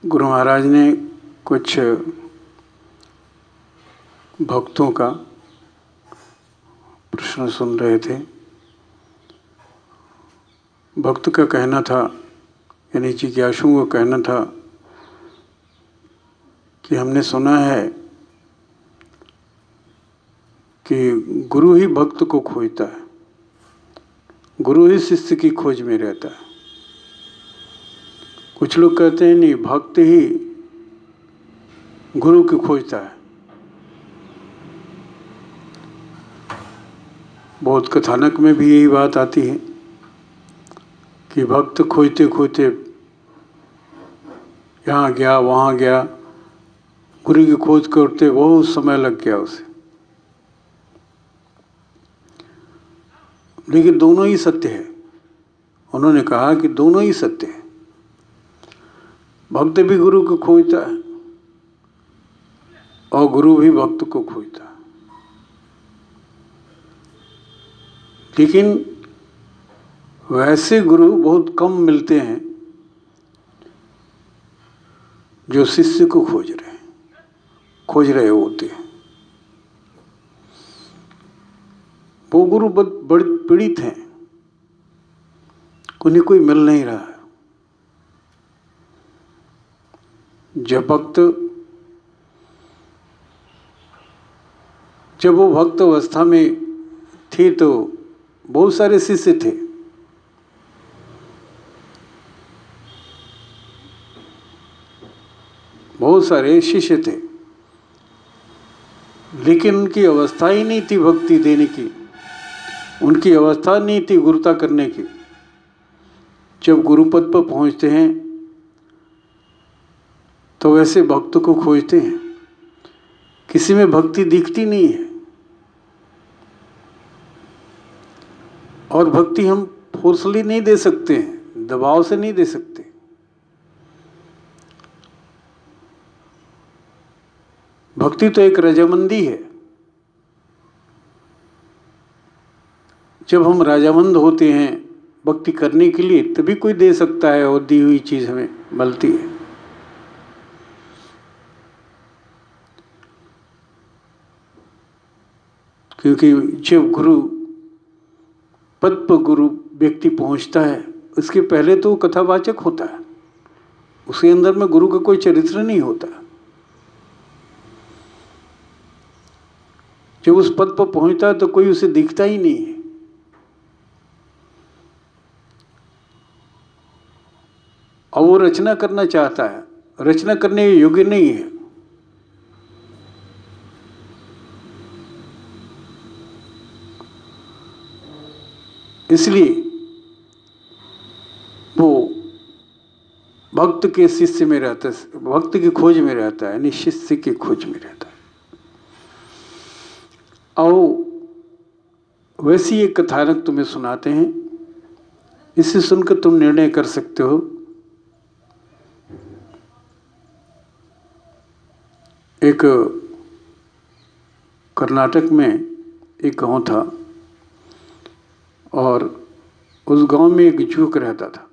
गुरु महाराज ने कुछ भक्तों का प्रश्न सुन रहे थे। भक्त का कहना था, यानी जिज्ञासुओं का कहना था कि हमने सुना है कि गुरु ही भक्त को खोजता है, गुरु ही शिष्य की खोज में रहता है। कुछ लोग कहते हैं नहीं, भक्त ही गुरु की खोजता है। बहुत कथानक में भी यही बात आती है कि भक्त खोजते खोजते यहाँ गया वहाँ गया, गुरु की खोज करते बहुत समय लग गया उसे। लेकिन दोनों ही सत्य है। उन्होंने कहा कि दोनों ही सत्य है। भक्त भी गुरु को खोजता है और गुरु भी भक्त को खोजता है। लेकिन वैसे गुरु बहुत कम मिलते हैं जो शिष्य को खोज रहे होते हैं। वो गुरु बड़े पीड़ित हैं, उन्हें कोई मिल नहीं रहा है। जब वो भक्त अवस्था में थे तो बहुत सारे शिष्य थे, बहुत सारे शिष्य थे, लेकिन उनकी अवस्था ही नहीं थी भक्ति देने की, उनकी अवस्था नहीं थी गुरुता करने की। जब गुरुपद पर पहुंचते हैं तो वैसे भक्त को खोजते हैं। किसी में भक्ति दिखती नहीं है, और भक्ति हम फोर्सली नहीं दे सकते हैं, दबाव से नहीं दे सकते। भक्ति तो एक रजामंदी है। जब हम राजामंद होते हैं भक्ति करने के लिए, तभी कोई दे सकता है और दी हुई चीज हमें मिलती है। क्योंकि जब गुरु पद पर गुरु व्यक्ति पहुंचता है, उसके पहले तो कथावाचक होता है, उसके अंदर में गुरु का कोई चरित्र नहीं होता। जब उस पद पर पहुंचता है तो कोई उसे दिखता ही नहीं है, और वो रचना करना चाहता है, रचना करने के योग्य नहीं है। इसलिए वो भक्त के शिष्य में रहता है, भक्त की खोज में रहता है, यानी शिष्य की खोज में रहता है। और वैसी एक कथानक तुम्हें सुनाते हैं, इसे सुनकर तुम निर्णय कर सकते हो। एक कर्नाटक में एक गांव था, और उस गांव में एक युवक रहता था।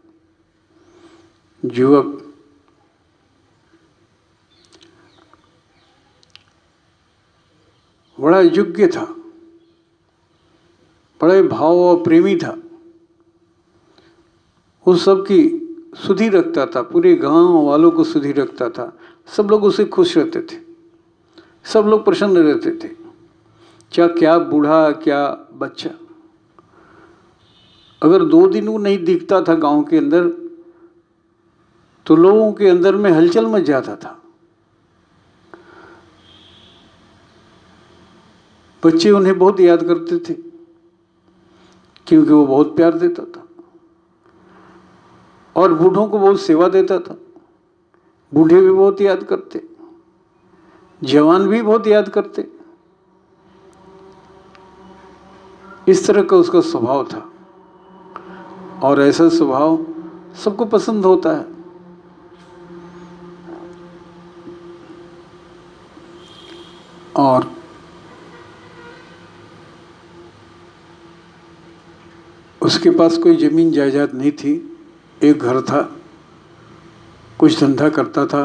युवक बड़ा योग्य था, बड़े भाव और प्रेमी था। वो सबकी सुधि रखता था, पूरे गांव वालों को सुधि रखता था। सब लोग उससे खुश रहते थे, सब लोग प्रसन्न रहते थे। क्या बूढ़ा क्या बच्चा, अगर 2 दिन वो नहीं दिखता था गांव के अंदर तो लोगों के अंदर में हलचल मच जाता था। बच्चे उन्हें बहुत याद करते थे क्योंकि वो बहुत प्यार देता था, और बूढ़ों को बहुत सेवा देता था। बूढ़े भी बहुत याद करते, जवान भी बहुत याद करते। इस तरह का उसका स्वभाव था, और ऐसा स्वभाव सबको पसंद होता है। और उसके पास कोई जमीन जायदाद नहीं थी, एक घर था, कुछ धंधा करता था।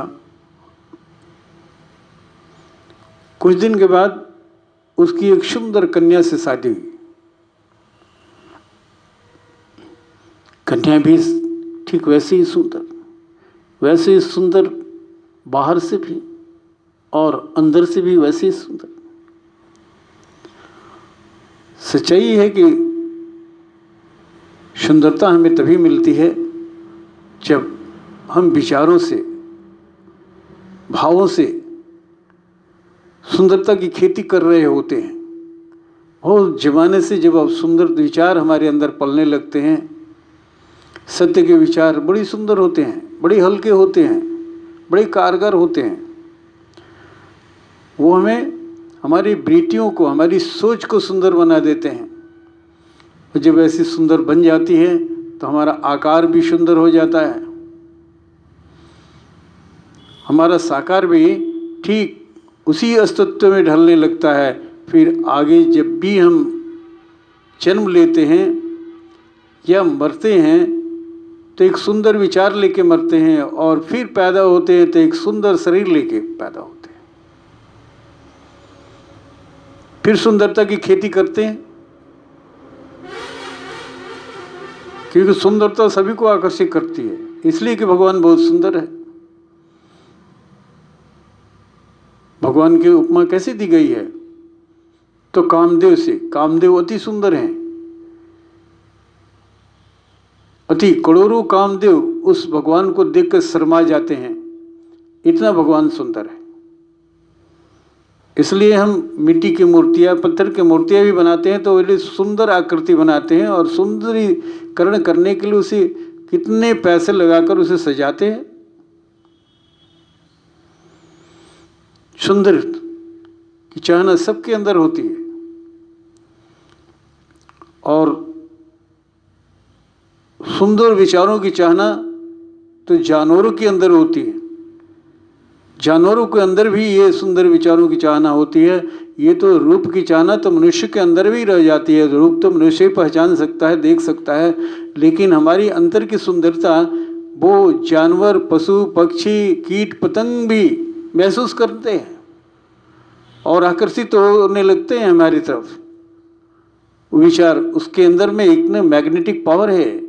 कुछ दिन के बाद उसकी एक सुंदर कन्या से शादी हुई। कन्या भी ठीक वैसे ही सुंदर, बाहर से भी और अंदर से भी वैसे ही सुंदर। सच्चाई है कि सुंदरता हमें तभी मिलती है जब हम विचारों से, भावों से सुंदरता की खेती कर रहे होते हैं। बहुत जमाने से जब अब सुंदर विचार हमारे अंदर पलने लगते हैं, सत्य के विचार बड़ी सुंदर होते हैं, बड़े हल्के होते हैं, बड़े कारगर होते हैं। वो हमें, हमारी वृत्तियों को, हमारी सोच को सुंदर बना देते हैं। और जब ऐसी सुंदर बन जाती है तो हमारा आकार भी सुंदर हो जाता है, हमारा साकार भी ठीक उसी अस्तित्व में ढलने लगता है। फिर आगे जब भी हम जन्म लेते हैं या मरते हैं तो एक सुंदर विचार लेके मरते हैं, और फिर पैदा होते हैं तो एक सुंदर शरीर लेके पैदा होते हैं। फिर सुंदरता की खेती करते हैं, क्योंकि सुंदरता सभी को आकर्षित करती है, इसलिए कि भगवान बहुत सुंदर है। भगवान की उपमा कैसे दी गई है? तो कामदेव से। कामदेव अति सुंदर हैं, अति करोड़ों कामदेव उस भगवान को देखकर शर्मा जाते हैं, इतना भगवान सुंदर है। इसलिए हम मिट्टी की मूर्तियां, पत्थर की मूर्तियां भी बनाते हैं तो वे सुंदर आकृति बनाते हैं, और सुंदरीकरण करने के लिए उसे कितने पैसे लगाकर उसे सजाते हैं। सुंदर की चाहना सबके अंदर होती है, और सुंदर विचारों की चाहना तो जानवरों के अंदर होती है। जानवरों के अंदर भी ये सुंदर विचारों की चाहना होती है। ये तो रूप की चाहना तो मनुष्य के अंदर भी रह जाती है। रूप तो मनुष्य पहचान सकता है, देख सकता है, लेकिन हमारी अंतर की सुंदरता वो जानवर, पशु, पक्षी, कीट पतंग भी महसूस करते हैं और आकर्षित होने लगते हैं हमारी तरफ। विचार, उसके अंदर में एक न मैग्नेटिक पावर है।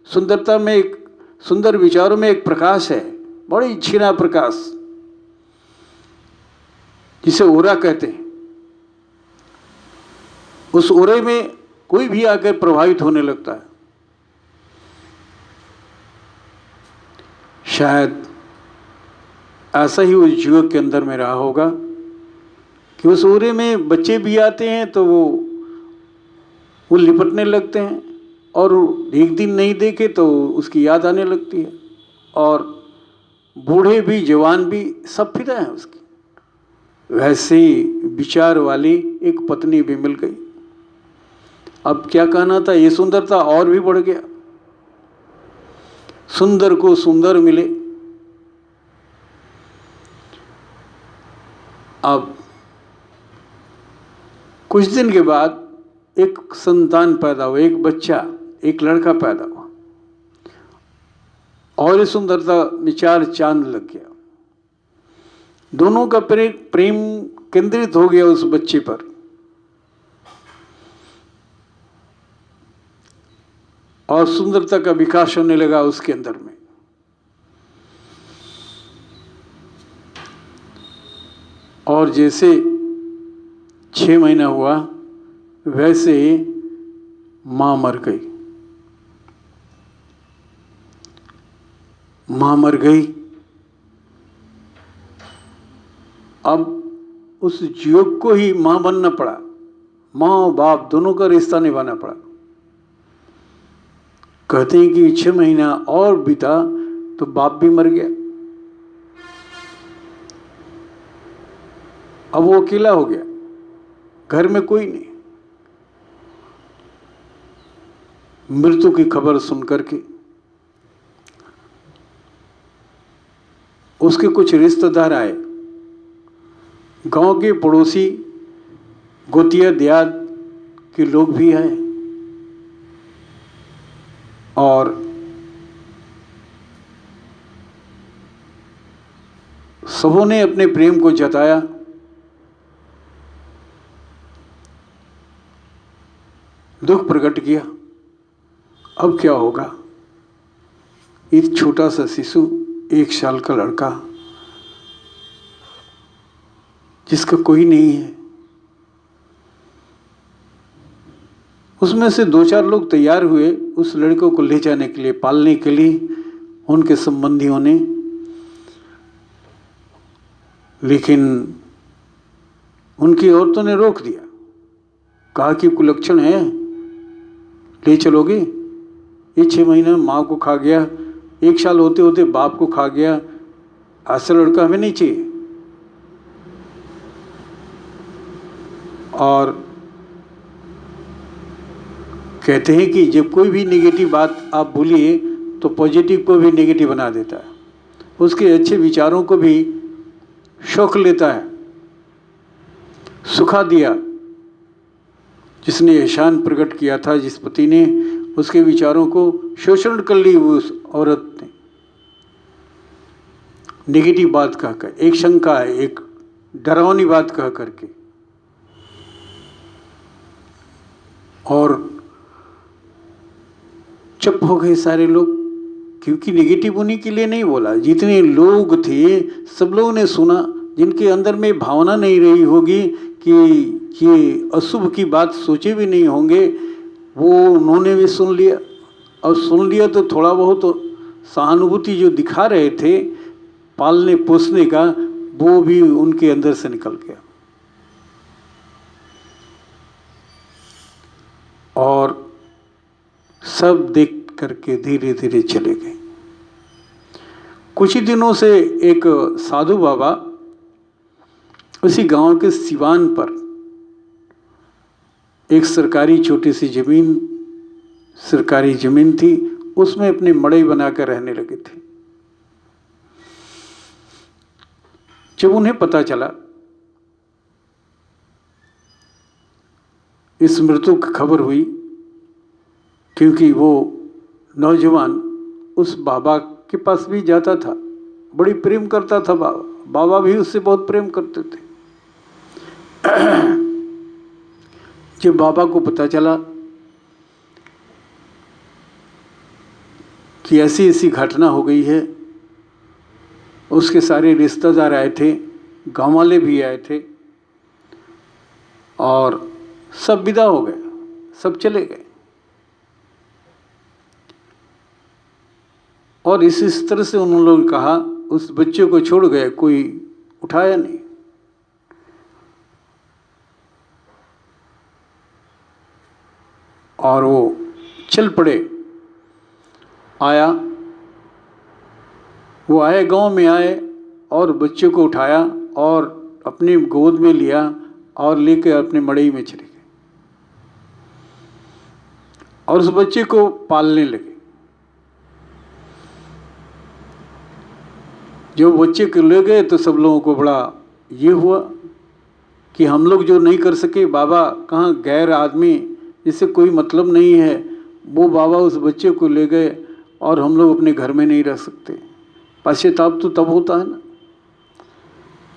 सुंदरता में, एक सुंदर विचारों में एक प्रकाश है, बड़ी छीना प्रकाश, जिसे ओरा कहते हैं। उस ओरे में कोई भी आकर प्रभावित होने लगता है। शायद ऐसा ही उस युवक के अंदर में रहा होगा कि उस ओरे में बच्चे भी आते हैं तो वो लिपटने लगते हैं, और एक दिन नहीं देखे तो उसकी याद आने लगती है, और बूढ़े भी जवान भी सब फिदा हैं उसकी। वैसे ही विचार वाली एक पत्नी भी मिल गई। अब क्या कहना था, ये सुंदरता और भी बढ़ गया। सुंदर को सुंदर मिले। अब कुछ दिन के बाद एक संतान पैदा हुआ, एक बच्चा, एक लड़का पैदा हुआ, और इस सुंदरता में चार चांद लग गया। दोनों का प्रेम केंद्रित हो गया उस बच्चे पर, और सुंदरता का विकास होने लगा उसके अंदर में। और जैसे 6 महीना हुआ वैसे मां मर गई। मां मर गई। अब उस युवक को ही मां बनना पड़ा। मां और बाप दोनों का रिश्ता निभाना पड़ा। कहते हैं कि 6 महीना और बीता तो बाप भी मर गया। अब वो अकेला हो गया, घर में कोई नहीं। मृत्यु की खबर सुनकर के उसके कुछ रिश्तेदार आए, गांव के पड़ोसी, गोतिया देहात के लोग भी आए, और सबों ने अपने प्रेम को जताया। दुख प्रकट किया। अब क्या होगा? एक छोटा सा शिशु, 1 साल का लड़का, जिसका कोई नहीं है, उसमें से 2-4 लोग तैयार हुए उस लड़कों को ले जाने के लिए, पालने के लिए, उनके संबंधियों ने। लेकिन उनकी औरतों ने रोक दिया, कहा कि कुलक्षण है, ले चलोगे? ये 6 महीने में माँ को खा गया, 1 साल होते होते बाप को खा गया, ऐसा लड़का हमें नहीं चाहिए। और कहते हैं कि जब कोई भी नेगेटिव बात आप बोलिए तो पॉजिटिव को भी नेगेटिव बना देता है, उसके अच्छे विचारों को भी शौक लेता है। सुखा दिया जिसने एहसान प्रकट किया था, जिस पति ने, उसके विचारों को शोषण कर ली उस औरत ने, नेगेटिव बात कहकर, एक शंका है, एक डरावनी बात कह करके। और चुप हो गए सारे लोग, क्योंकि नेगेटिव उन्हीं के लिए नहीं बोला। जितने लोग थे सब लोगों ने सुना, जिनके अंदर में भावना नहीं रही होगी कि ये अशुभ की बात सोचे भी नहीं होंगे, वो उन्होंने भी सुन लिया। और सुन लिया तो थोड़ा बहुत तो सहानुभूति जो दिखा रहे थे पालने पोसने का, वो भी उनके अंदर से निकल गया। और सब देख करके धीरे धीरे चले गए। कुछ ही दिनों से एक साधु बाबा उसी गांव के सिवान पर एक सरकारी छोटी सी जमीन, सरकारी जमीन थी, उसमें अपनी मड़ई बनाकर रहने लगे थे। जब उन्हें पता चला, इस मृत्यु की खबर हुई, क्योंकि वो नौजवान उस बाबा के पास भी जाता था, बड़ी प्रेम करता था बाबा, बाबा भी उससे बहुत प्रेम करते थे। जब बाबा को पता चला कि ऐसी ऐसी घटना हो गई है, उसके सारे रिश्तेदार आए थे, गांव वाले भी आए थे, और सब विदा हो गए, सब चले गए। और इस तरह से उन लोगों ने कहा, उस बच्चे को छोड़ गए, कोई उठाया नहीं। और वो चल पड़े। वो आए, गांव में आए और बच्चे को उठाया और अपनी गोद में लिया और लेकर अपने मड़ई में चले गए और उस बच्चे को पालने लगे। जब बच्चे को ले गए तो सब लोगों को बड़ा ये हुआ कि हम लोग जो नहीं कर सके, बाबा कहाँ, गैर आदमी, इससे कोई मतलब नहीं है, वो बाबा उस बच्चे को ले गए और हम लोग अपने घर में नहीं रह सकते। पश्चाताप तो तब होता है ना,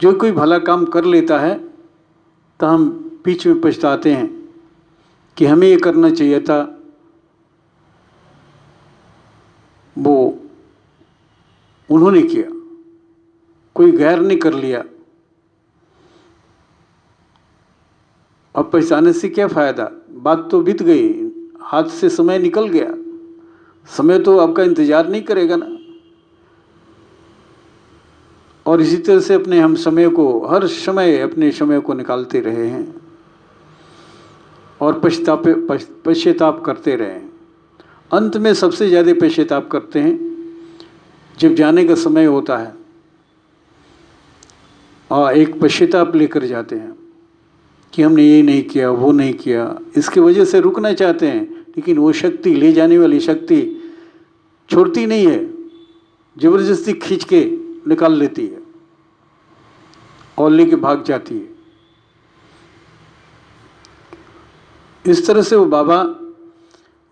जो कोई भला काम कर लेता है तो हम बीच में पछताते हैं कि हमें ये करना चाहिए था, वो उन्होंने किया, कोई गैर ने कर लिया। अब पछताने से क्या फायदा, बात तो बीत गई, हाथ से समय निकल गया, समय तो आपका इंतजार नहीं करेगा ना। और इसी तरह से अपने हम समय को, हर समय अपने समय को निकालते रहे हैं और पश्चाताप करते रहे हैं। अंत में सबसे ज़्यादा पश्चाताप करते हैं जब जाने का समय होता है और एक पश्चाताप लेकर जाते हैं कि हमने ये नहीं किया, वो नहीं किया, इसकी वजह से रुकना चाहते हैं, लेकिन वो शक्ति, ले जाने वाली शक्ति छोड़ती नहीं है, जबरदस्ती खींच के निकाल लेती है और लेके भाग जाती है। इस तरह से वो बाबा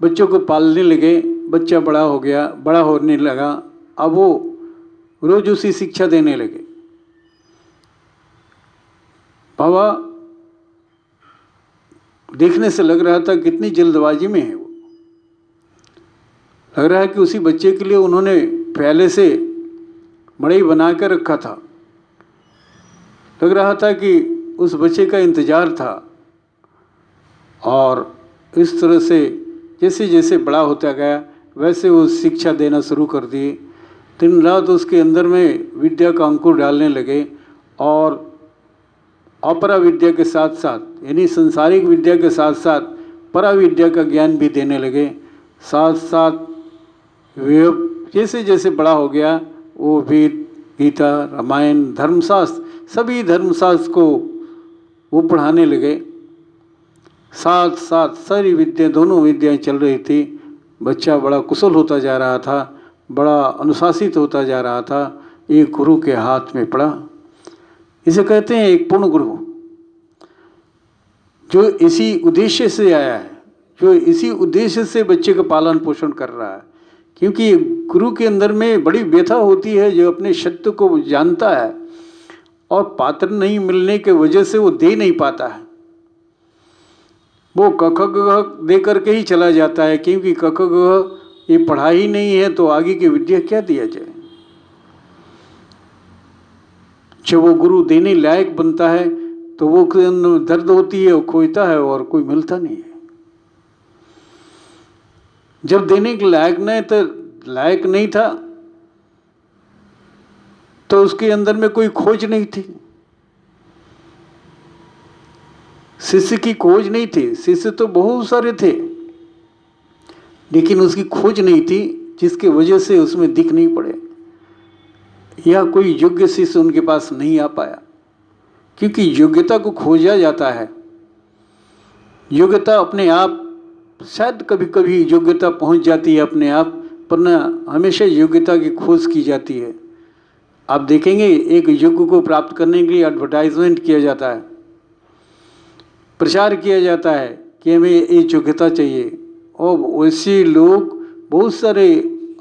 बच्चों को पालने लगे, बच्चा बड़ा हो गया, बड़ा होने लगा, अब वो रोज उसी शिक्षा देने लगे बाबा देखने से लग रहा था कितनी जल्दबाजी में है वो। लग रहा है कि उसी बच्चे के लिए उन्होंने पहले से मड़ई बना कर रखा था। लग रहा था कि उस बच्चे का इंतजार था। और इस तरह से जैसे जैसे बड़ा होता गया वैसे वो शिक्षा देना शुरू कर दिए। दिन रात उसके अंदर में विद्या का अंकुर डालने लगे और अपरा विद्या के साथ साथ यानी संसारिक विद्या के साथ साथ परा विद्या का ज्ञान भी देने लगे। साथ साथ वे जैसे जैसे बड़ा हो गया वो वेद, गीता, रामायण, धर्मशास्त्र, सभी धर्मशास्त्र को वो पढ़ाने लगे। साथ साथ सारी विद्या, दोनों विद्याएं चल रही थी। बच्चा बड़ा कुशल होता जा रहा था, बड़ा अनुशासित होता जा रहा था। एक गुरु के हाथ में पड़ा। इसे कहते हैं एक पूर्ण गुरु, जो इसी उद्देश्य से आया है, जो इसी उद्देश्य से बच्चे का पालन पोषण कर रहा है। क्योंकि गुरु के अंदर में बड़ी व्यथा होती है, जो अपने सत्य को जानता है और पात्र नहीं मिलने के वजह से वो दे नहीं पाता है। वो क ख ग दे करके ही चला जाता है, क्योंकि क ख ग ये पढ़ा ही नहीं है तो आगे की विद्या क्या दिया जाए। जब वो गुरु देने लायक बनता है तो वो दर्द होती है, वो खोजता है और कोई मिलता नहीं है। जब देने के लायक नहीं था तो उसके अंदर में कोई खोज नहीं थी, शिष्य की खोज नहीं थी। शिष्य तो बहुत सारे थे लेकिन उसकी खोज नहीं थी, जिसके वजह से उसमें दिख नहीं पड़े, या कोई योग्य शिष्य उनके पास नहीं आ पाया। क्योंकि योग्यता को खोजा जाता है। योग्यता अपने आप शायद कभी कभी योग्यता पहुंच जाती है अपने आप, पर न हमेशा योग्यता की खोज की जाती है। आप देखेंगे एक योग्य को प्राप्त करने के लिए एडवर्टाइजमेंट किया जाता है, प्रचार किया जाता है कि हमें ये योग्यता चाहिए, और वैसे लोग बहुत सारे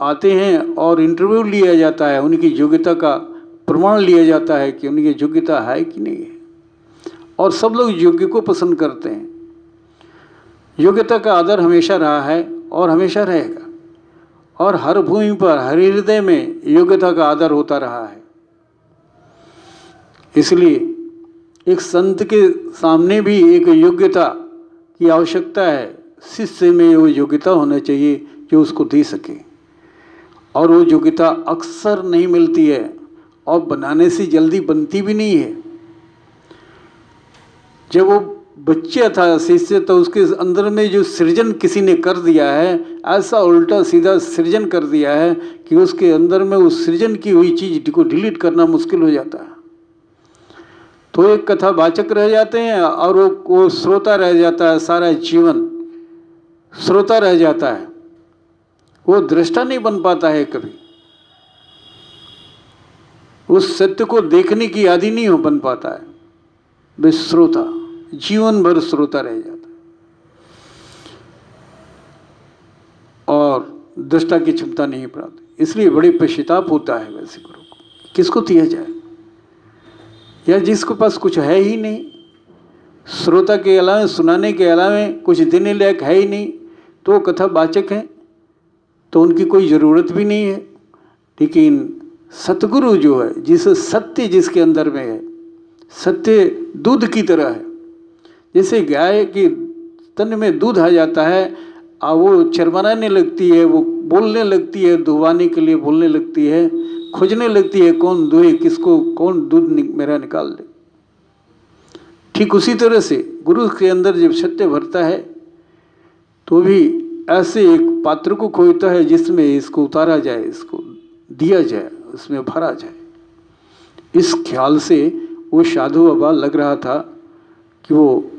आते हैं और इंटरव्यू लिया जाता है, उनकी योग्यता का प्रमाण लिया जाता है कि उनकी योग्यता है कि नहीं है। और सब लोग योग्य को पसंद करते हैं। योग्यता का आदर हमेशा रहा है और हमेशा रहेगा, और हर भूमि पर हर हृदय में योग्यता का आदर होता रहा है। इसलिए एक संत के सामने भी एक योग्यता की आवश्यकता है। शिष्य में वो योग्यता होना चाहिए जो उसको दे सके, और वो योग्यता अक्सर नहीं मिलती है और बनाने से जल्दी बनती भी नहीं है। जब वो बच्चा था, शिष्य, तो उसके अंदर में जो सृजन किसी ने कर दिया है, ऐसा उल्टा सीधा सृजन कर दिया है कि उसके अंदर में उस सृजन की हुई चीज को डिलीट करना मुश्किल हो जाता है। तो एक कथा वाचक रह जाते हैं और वो श्रोता रह जाता है, सारा जीवन श्रोता रह जाता है। वो दृष्टा नहीं बन पाता है कभी, उस सत्य को देखने की आदि नहीं हो बन पाता है। वे श्रोता, जीवन भर श्रोता रह जाता है और दृष्टा की क्षमता नहीं प्राप्त। इसलिए बड़ी पश्चाताप होता है वैसे गुरु को। किसको दिया जाए, या जिसके पास कुछ है ही नहीं, श्रोता के अलावा, सुनाने के अलावा कुछ देने लायक है ही नहीं, तो कथा वाचक हैं तो उनकी कोई ज़रूरत भी नहीं है। लेकिन सतगुरु जो है, जिस सत्य जिसके अंदर में है, सत्य दूध की तरह है। जैसे गाय के तन में दूध आ जाता है और वो चरमराने लगती है, वो बोलने लगती है, दुहवाने के लिए बोलने लगती है, खोजने लगती है कौन दुहे, किसको कौन दूध मेरा निकाल दे। ठीक उसी तरह से गुरु के अंदर जब सत्य भरता है तो भी ऐसे एक पात्र को खोजता है जिसमें इसको उतारा जाए, इसको दिया जाए, उसमें भरा जाए। इस ख्याल से वो साधु बाबा लग रहा था कि वो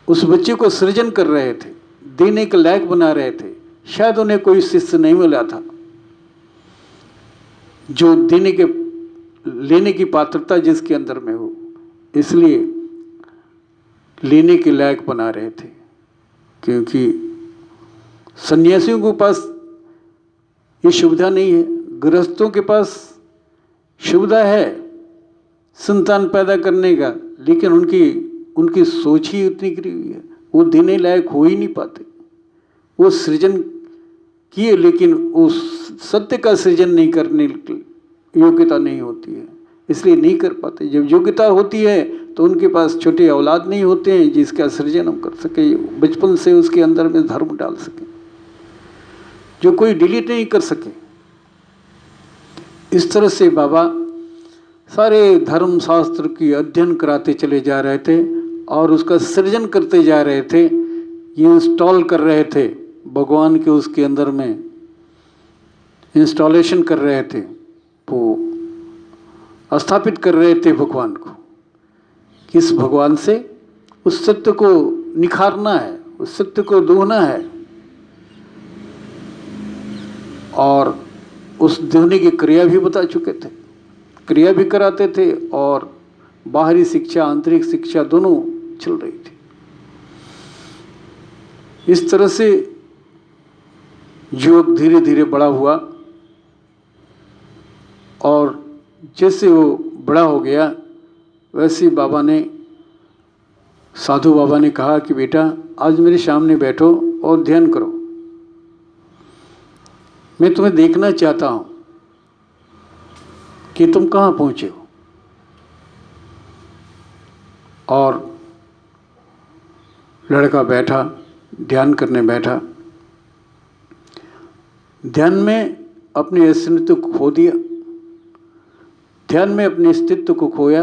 उस बच्चे को सृजन कर रहे थे, देने के लायक बना रहे थे। शायद उन्हें कोई शिष्य नहीं मिला था जो देने के लेने की पात्रता जिसके अंदर में हो, इसलिए लेने के लायक बना रहे थे। क्योंकि सन्यासियों के पास ये सुविधा नहीं है, गृहस्थों के पास सुविधा है संतान पैदा करने का, लेकिन उनकी सोच ही उतनी गिरी हुई है, वो देने लायक हो ही नहीं पाते। वो सृजन किए लेकिन उस सत्य का सृजन नहीं करने की योग्यता नहीं होती है, इसलिए नहीं कर पाते। जब योग्यता होती है तो उनके पास छोटे औलाद नहीं होते हैं जिसका सृजन हम कर सके, बचपन से उसके अंदर में धर्म डाल सके, जो कोई डिलीट नहीं कर सके। इस तरह से बाबा सारे धर्म शास्त्र की अध्ययन कराते चले जा रहे थे और उसका सृजन करते जा रहे थे। ये इंस्टॉल कर रहे थे भगवान के, उसके अंदर में इंस्टॉलेशन कर रहे थे, वो स्थापित कर रहे थे भगवान को। किस भगवान से? उस सत्य को निखारना है, उस सत्य को दोहना है, और उस दोहने की क्रिया भी बता चुके थे, क्रिया भी कराते थे और बाहरी शिक्षा आंतरिक शिक्षा दोनों चल रही थी। इस तरह से युवक धीरे धीरे बड़ा हुआ और जैसे वो बड़ा हो गया वैसे बाबा ने, साधु बाबा ने कहा कि बेटा आज मेरे सामने बैठो और ध्यान करो, मैं तुम्हें देखना चाहता हूं कि तुम कहाँ पहुंचे हो। और लड़का बैठा, ध्यान करने बैठा, ध्यान में अपने अस्तित्व को खो दिया, ध्यान में अपने अस्तित्व को खोया,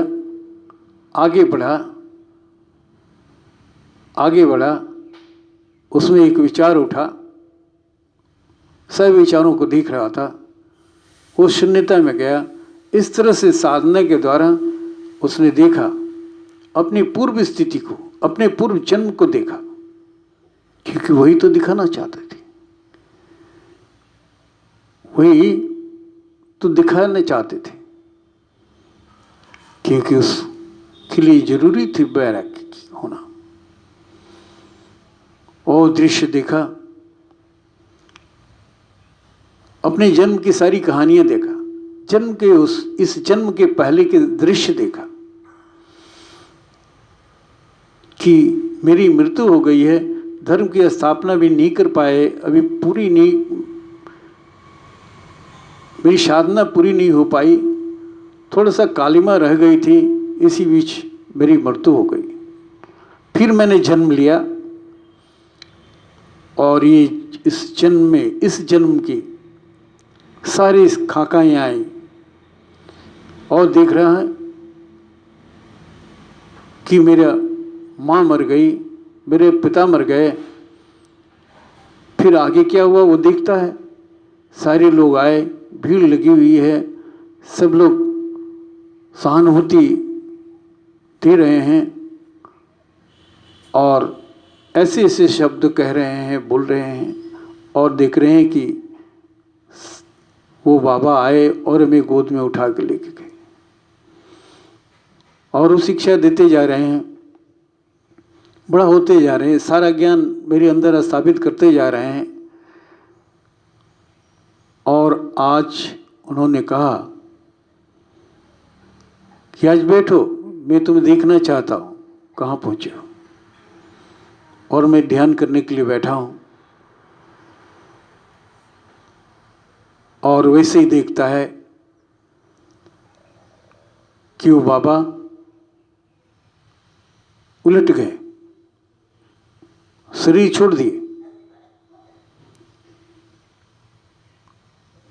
आगे बढ़ा, उसमें एक विचार उठा, सब विचारों को देख रहा था, वो शून्यता में गया। इस तरह से साधना के द्वारा उसने देखा अपनी पूर्व स्थिति को, अपने पूर्व जन्म को देखा, क्योंकि वही तो दिखाना चाहते थे, वही तो दिखाना चाहते थे, क्योंकि उसके लिए जरूरी थी वैराग्य की होना। और दृश्य देखा, अपने जन्म की सारी कहानियां देखा, जन्म के इस जन्म के पहले के दृश्य देखा कि मेरी मृत्यु हो गई है, धर्म की स्थापना भी नहीं कर पाए, अभी पूरी नहीं, मेरी साधना पूरी नहीं हो पाई, थोड़ा सा कालिमा रह गई थी, इसी बीच मेरी मृत्यु हो गई। फिर मैंने जन्म लिया और ये इस जन्म की सारी खाकाएं आई और देख रहा है कि मेरा माँ मर गई, मेरे पिता मर गए। फिर आगे क्या हुआ वो देखता है, सारे लोग आए, भीड़ लगी हुई है, सब लोग सहानुभूति दे रहे हैं और ऐसे ऐसे शब्द कह रहे हैं, बोल रहे हैं, और देख रहे हैं कि वो बाबा आए और हमें गोद में उठा के लेके गए और वो शिक्षा देते जा रहे हैं, बड़ा होते जा रहे हैं, सारा ज्ञान मेरे अंदर स्थापित करते जा रहे हैं। और आज उन्होंने कहा कि आज बैठो, मैं तुम्हें देखना चाहता हूँ कहाँ पहुँचे हो। और मैं ध्यान करने के लिए बैठा हूँ और वैसे ही देखता है कि वो बाबा उलट गए, शरीर छोड़ दिए।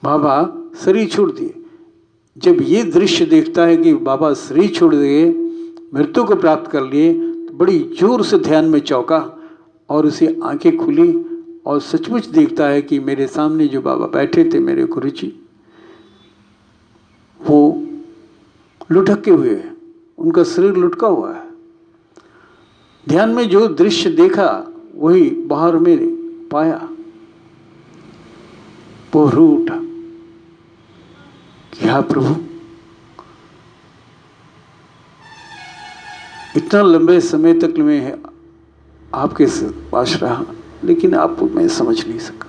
बाबा शरीर छोड़ दिए। जब ये दृश्य देखता है कि बाबा शरीर छोड़ दिए, मृत्यु को प्राप्त कर लिए, तो बड़ी जोर से ध्यान में चौंका और उसे आंखें खुली और सचमुच देखता है कि मेरे सामने जो बाबा बैठे थे, मेरे गुरुजी, वो लुढ़के हुए हैं, उनका शरीर लुढ़का हुआ है। ध्यान में जो दृश्य देखा वही बाहर में पाया, वो रो उठा कि हाँ प्रभु, इतना लंबे समय तक मैं आपके पास रहा लेकिन आपको मैं समझ नहीं सका,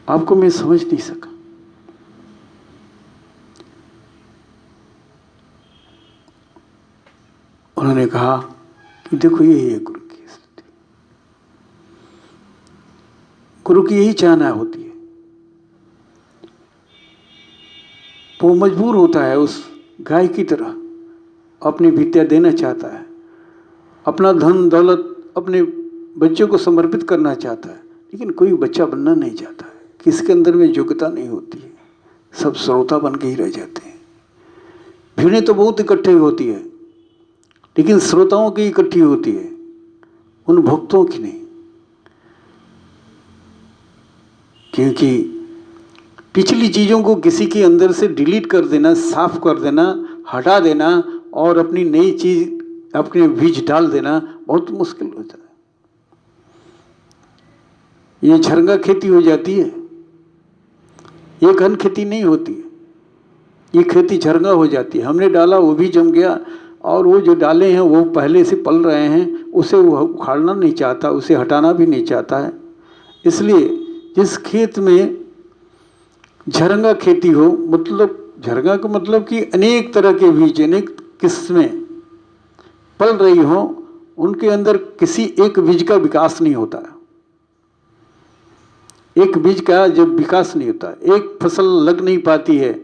आपको मैं समझ नहीं सका। उन्होंने कहा कि देखो यही है गुरु की स्थिति, गुरु की यही चाहना होती है। वो मजबूर होता है उस गाय की तरह, अपनी विद्या देना चाहता है, अपना धन दौलत अपने बच्चों को समर्पित करना चाहता है, लेकिन कोई बच्चा बनना नहीं चाहता है, किसके अंदर में योग्यता नहीं होती है, सब श्रोता बन के ही रह जाते हैं। भीड़ें तो बहुत इकट्ठी होती है, लेकिन श्रोताओं की इकट्ठी होती है, उन भक्तों की नहीं। क्योंकि पिछली चीज़ों को किसी के अंदर से डिलीट कर देना, साफ कर देना, हटा देना और अपनी नई चीज़ अपने बीज डाल देना बहुत मुश्किल होता है। ये झरंगा खेती हो जाती है, ये घन खेती नहीं होती है। ये खेती झरंगा हो जाती है। हमने डाला वो भी जम गया, और वो जो डाले हैं वो पहले से पल रहे हैं, उसे वो उखाड़ना नहीं चाहता, उसे हटाना भी नहीं चाहता है। इसलिए जिस खेत में झरंगा खेती हो, मतलब झरंगा का मतलब कि अनेक तरह के बीज, अनेक किस्में पल रही हो, उनके अंदर किसी एक बीज का विकास नहीं होता है। एक बीज का जब विकास नहीं होता, एक फसल लग नहीं पाती है।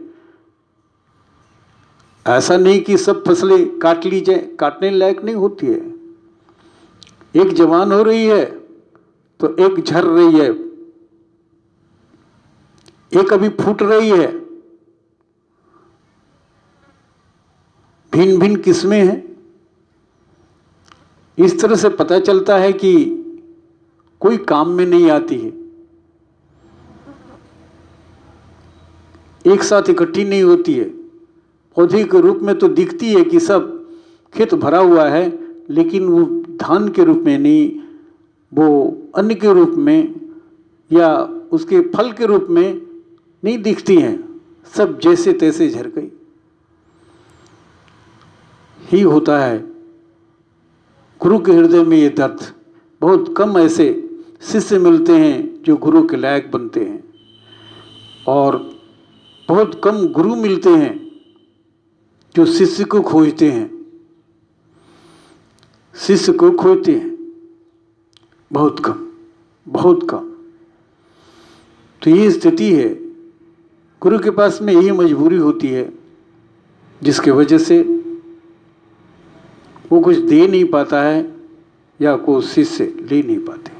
ऐसा नहीं कि सब फसलें काट ली जाए, काटने लायक नहीं होती है। एक जवान हो रही है तो एक झड़ रही है, एक अभी फूट रही है। भिन्न भिन्न किस्में हैं। इस तरह से पता चलता है कि कोई काम में नहीं आती है, एक साथ इकट्ठी नहीं होती है। पौधे के रूप में तो दिखती है कि सब खेत भरा हुआ है, लेकिन वो धान के रूप में नहीं, वो अन्न के रूप में या उसके फल के रूप में नहीं दिखती हैं। सब जैसे तैसे झड़ गई ही होता है। गुरु के हृदय में ये दर्द, बहुत कम ऐसे शिष्य मिलते हैं जो गुरु के लायक बनते हैं, और बहुत कम गुरु मिलते हैं जो शिष्य को खोजते हैं। शिष्य को खोजते हैं बहुत कम, बहुत कम। तो ये स्थिति है। गुरु के पास में यही मजबूरी होती है, जिसके वजह से वो कुछ दे नहीं पाता है या कोई शिष्य ले नहीं पाते।